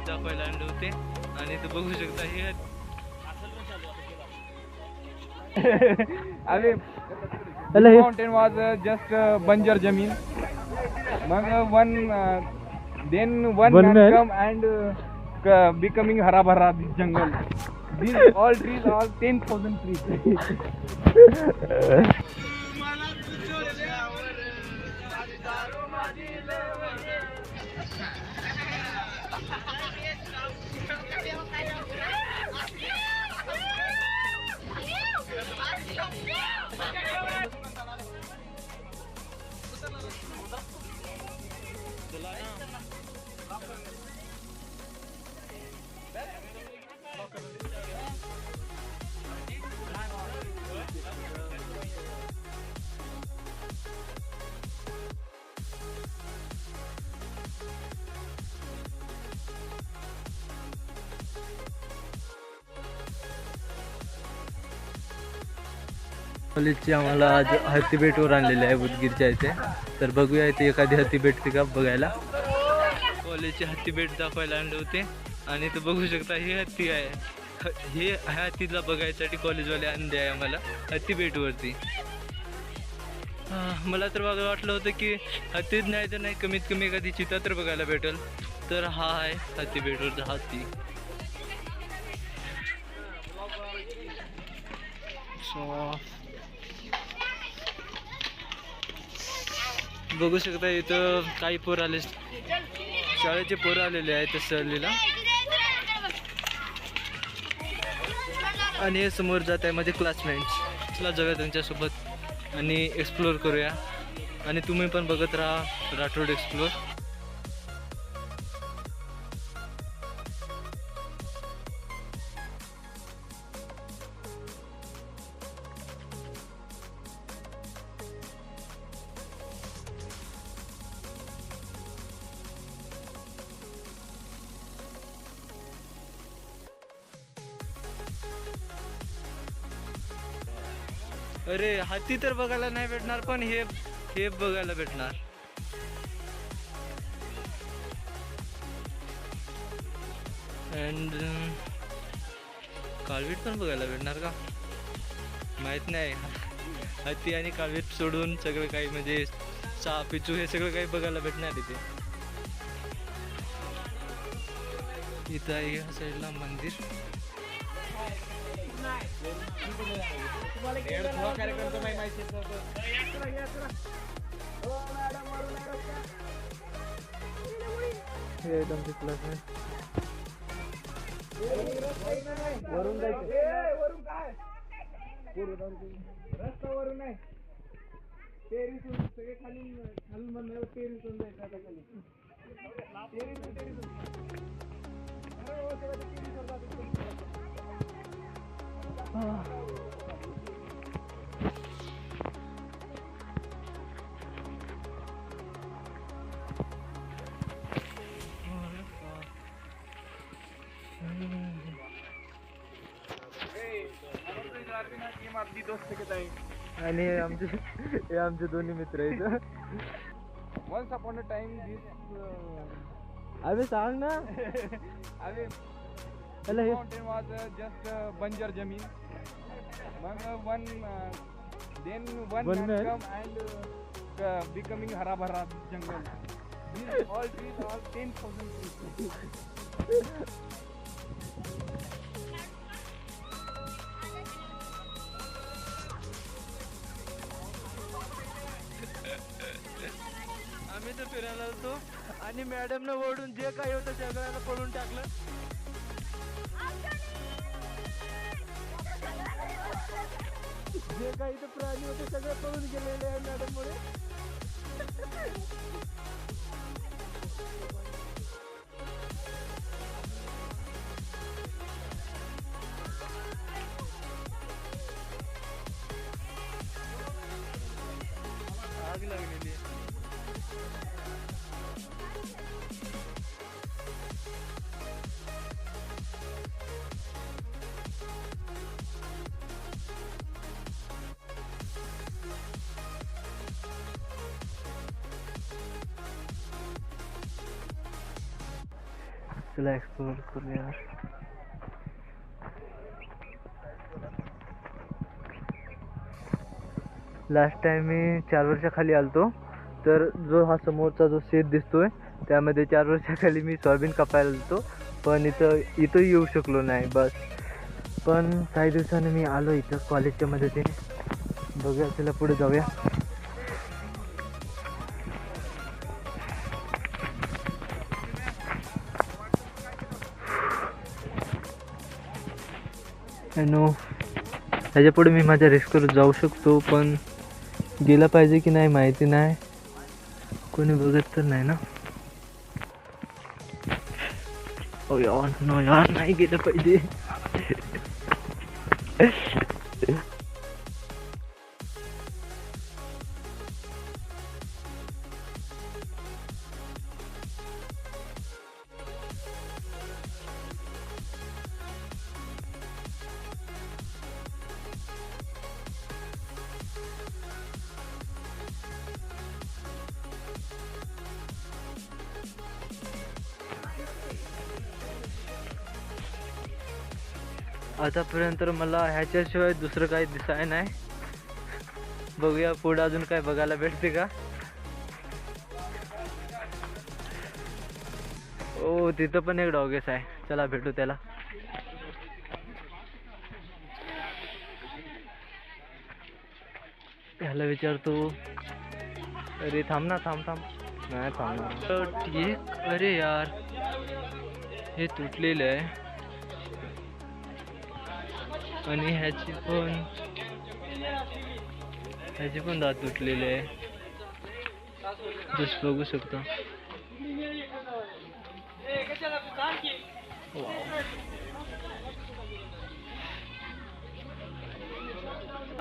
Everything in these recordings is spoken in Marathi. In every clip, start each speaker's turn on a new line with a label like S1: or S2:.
S1: दाखवायला आणले होते आणि ते बघू शकता हे
S2: अरे माउंटेन वॉज जस्ट बंजर जमीन मग one man come and becoming हरा भरा this jungle. These all trees are 10,000 trees.
S1: कॉलेजची आम्हाला आज हत्तीबेटवर आणलेले आहे उदगीरच्या इथे. तर बघूया इथे एखादी हत्ती भेटते का बघायला. कॉलेजचे हत्तीबेट दाखवायला आणले होते आणि ते बघू शकता हे हत्ती आहे. हे ह्या हत्तीला बघायसाठी कॉलेजवाले आणले आहे आम्हाला हत्तीबेटवरती. मला तर बघा वाटलं होतं की हत्तीच नाही तर नाही कमीत कमी एखादी चिता तर बघायला भेटेल. तर हा आहे हत्तीबेटवरचा हत्ती. बघू शकता इथं काही पोरं आले, शाळेचे पोरं आलेले आहेत सहलीला. आणि समोर जात आहे माझे क्लासमेट्स. चला जाऊया त्यांच्यासोबत आणि एक्सप्लोअर करूया. आणि तुम्ही पण बघत राहा राठोड एक्सप्लोअर. अरे हाती तर बघायला नाही भेटणार पण हे बघायला भेटणार. अँड काळवीट पण बघायला भेटणार का माहित नाही. हत्ती आणि काळवीट सोडून सगळं काही म्हणजे साप पिचू हे सगळं काही बघायला भेटणार इथे. इथं आहे ह्या साईडला मंदिर.
S2: वरून जायचं वरून काय रस्ता वरून आहे टेरिसून सगळे खालून बनणार टेरिसून जायचं आता खाली
S1: आणि आमचे दोन्ही मित्र आहेत.
S2: वन्स अपॉन अ टाइम दिस
S1: अबे सांग ना.
S2: अरे माउंटेन वॉज जस्ट बंजर जमीन मग one man come and becoming हरा भरा जंगल. These all trees are 10,000 trees.
S1: आम्ही तर फिरायला होतो आणि मॅडमनं ओढून जे काही होतं सगळ्यांना पळून टाकलं. जे काही तर प्राणी होते सगळे पळून गेलेले आहे मॅडम मुळे. आग लागलेली आहे. चला एक्सप्लोर करूया. लास्ट टाइम मी 4 वर्षाखाली आलतो, तर जो हा समोरचा जो शेत दिसतोय त्यामध्ये 4 वर्षाखाली मी सोयाबीन कापायला आलतो, पण इथं येऊ शकलो नाही बस. पण काही दिवसांनी मी आलो इथं कॉलेजच्या मदतीने. बघूया, चला पुढे जाऊया. नो, ह्याच्या पुढे मी माझ्या रिस्कवर जाऊ शकतो, पण गेला पाहिजे की नाही माहिती नाही. कोणी बघत तर नाही ना. ओ यार, नो यार, नाही गेलं पाहिजे. आतापर्यंत मला ह्याच्याशिवाय दुसरं काही दिसाय नाही. बघूया पुढे अजून काय बघायला भेटते का. ओ, तिथं पण एक डॉगेस आहे, चला भेटू त्याला. ह्याला विचारतो. अरे थांब ना, थांब. नाही थांबणार. ठीक. अरे यार, हे तुटलेलं आहे आणि ह्याची पण दात तुटलेले आहे. जस्ट बघू शकता.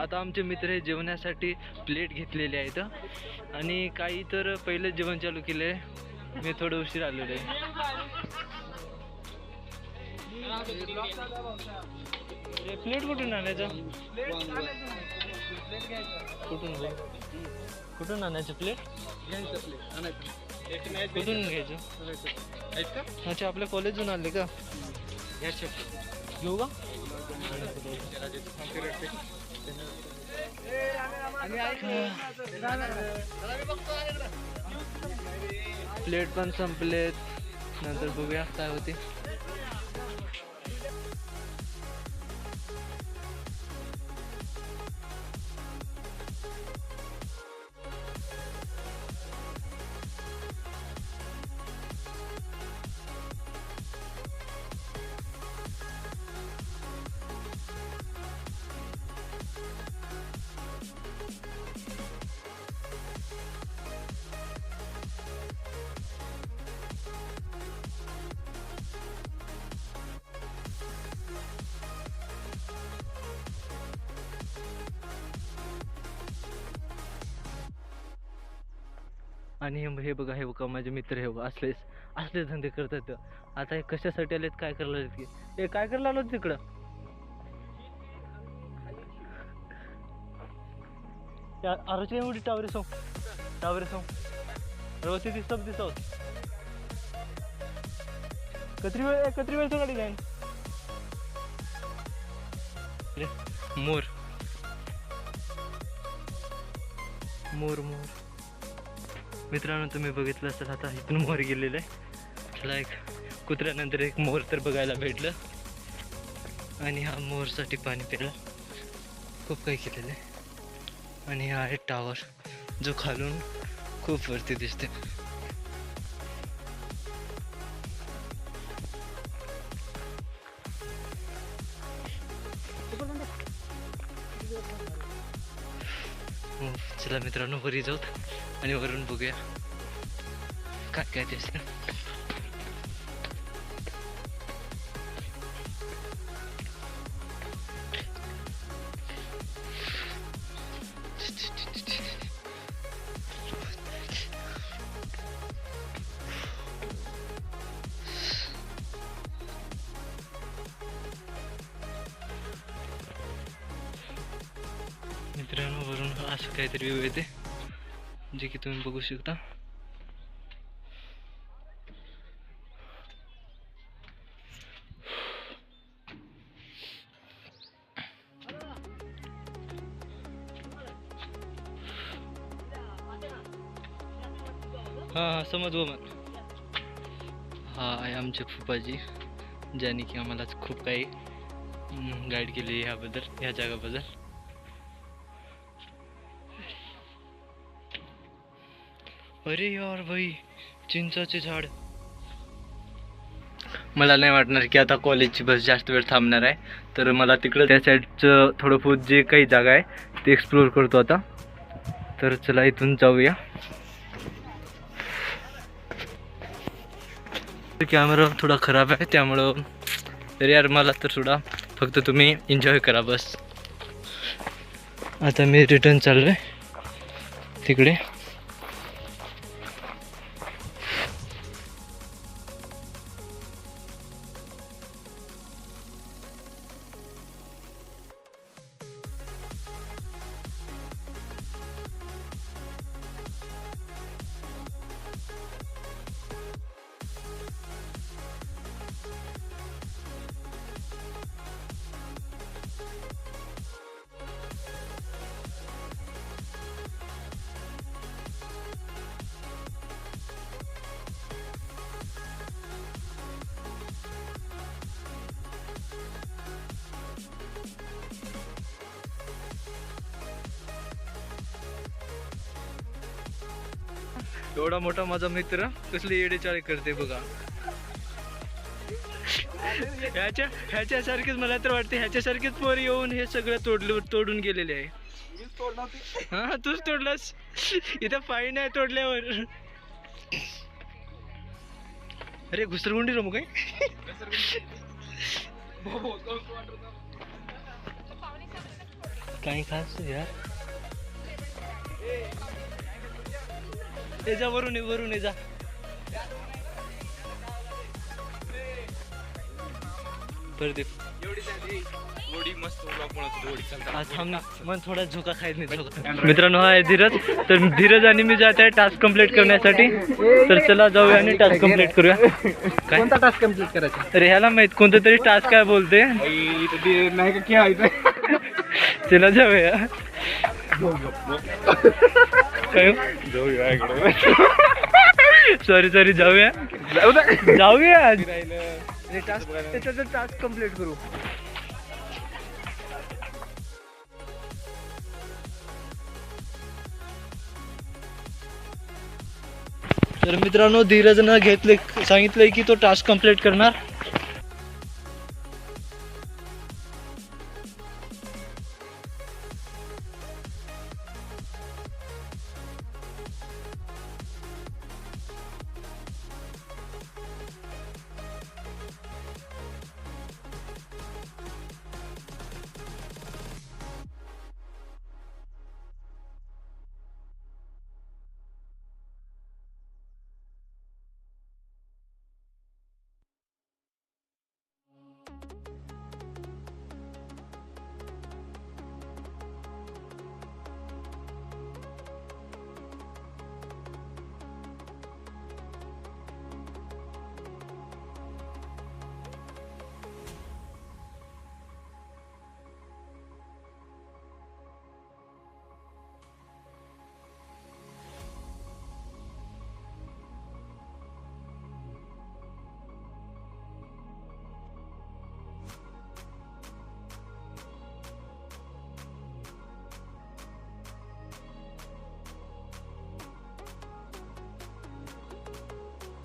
S1: आता आमचे मित्र हे जेवण्यासाठी प्लेट घेतलेले आहेत आणि काही तर पहिलं जेवण चालू केले. मी थोडं उशीर आलेलो आहे. प्लेट कुठून आणायचं? कुठून आणायचं प्लेट? कुठून घ्यायचं? अच्छा, आपल्या कॉलेजून आले का? घेऊ का? प्लेट पण संपलेत, नंतर बघूया काय होते. आणि हे बघा, माझे मित्र हे बघा, असले धंदे करतात. आता हे कशासाठी आलेत, काय करायला आलेत की? हे काय करायला आलो तिकडं? अरे एवढी टावरे सो रवती सब दिसत. कत्री वेळ गाडी जाईन. मोर मित्रांनो, तुम्ही बघितलं असेल आता इथून मोर गेलेलं आहे. त्याला एक कुत्र्यानंतर एक मोर तर बघायला भेटलं आणि हा मोरसाठी पाणी प्यायला खूप काही केलेलं आहे. आणि हा आहे टावर, जो खालून खूप वरती दिसते. चला मित्रांनो, वरी जाऊत आणि वरून बघूया काय काय दिसतं. मित्रांनो, वरून असं काहीतरी व्ह्यू येते, जे की तुम्ही बघू शकता. हां समज वमन. हा आहे आमचे फुफाजी, ज्याने की आम्हाला खूप काही गाईड केली ह्याबद्दल, ह्या जगाबद्दल. अरे यार भाई, चिंचाचे झाड. मला नाही वाटणार की आता कॉलेजची बस जास्त वेळ थांबणार आहे, तर मला तिकडं त्या साईडचं थोडं बहुत जे काही जागा आहे ते एक्सप्लोअर करतो आता. तर चला इथून जाऊया. कॅमेरा थोडा खराब आहे त्यामुळं, तर यार मला तर थोडा, फक्त तुम्ही एन्जॉय करा बस. आता मी रिटर्न चाललोय तिकडे. एवढा मोठा माझा मित्र कसली येडेचाळी करते बघा. ह्याच्यासारखेच मला तर वाटते, ह्याच्यासारखेच पोर येऊन हे सगळं तोडून गेलेले आहे. हा तूच तोडलास. इथं फाईन आहे तोडल्यावर. अरे घुसरगुंडी रमू काय. काही खास यार. ये जा वरून ये जा. परदीप मन थोडा झोका खायला नाही. मित्रांनो हा आहे धीरज. तर धीरज आणि मी जात आहे टास्क कंप्लीट करण्यासाठी. तर चला जाऊया आणि टास्क कंप्लीट करूया. काय
S2: कोणता टास्क कंप्लीट करायचा?
S1: अरे ह्याला माहित कोणतं तरी टास्क काय बोलते.
S2: नाही का खेळायचं.
S1: चला जाऊया. सॉरी जाऊया. टास्क कंप्लीट करू. तर मित्रांनो धीरजनं सांगितलंय की तो टास्क कंप्लीट करणार.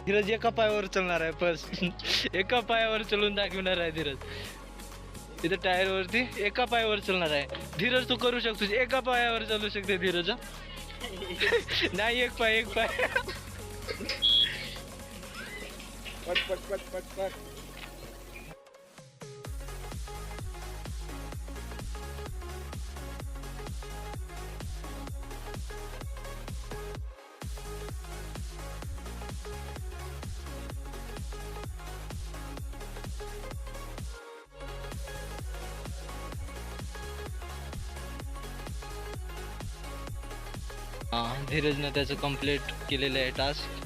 S1: धीरज एका पायावर चालणार आहे. बस एका पायावर चलून दाखवणार आहे धीरज. इथं टायर वरती एका पायावर चालणार आहे धीरज. तू करू शकतो. एका पायावर चालू शकते धीरज. नाही एक पाय
S2: पट पट पट पट पट.
S1: धीरजनं त्याचं कंप्लीट केलेलं आहे टास्क.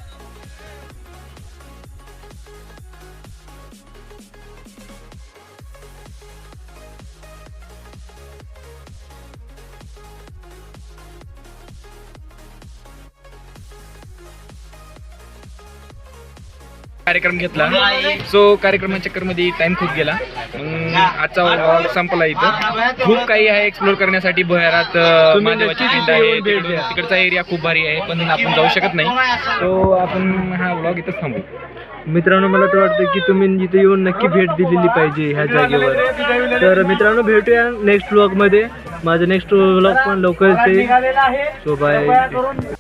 S2: कार्यक्रम घेतला. सो कार्यक्रमाच्या चक्करमध्ये टाइम खूप गेला. मग आजचा व्लॉग संपला. इथं खूप काही आहे एक्सप्लोर करण्यासाठी. भुयारात महादेवाची पिंड आहे, तिकडचा एरिया खूप भारी आहे, पण आपण जाऊ शकत नाही. तो आपण हा व्लॉग इथंच थांबू.
S1: मित्रांनो, मला तर वाटतं की तुम्ही इथे येऊन नक्की भेट दिलेली पाहिजे ह्या जागेवर. तर मित्रांनो, भेटूया नेक्स्ट व्लॉगमध्ये. माझं नेक्स्ट व्लॉग पण लवकरच येईल. So bye.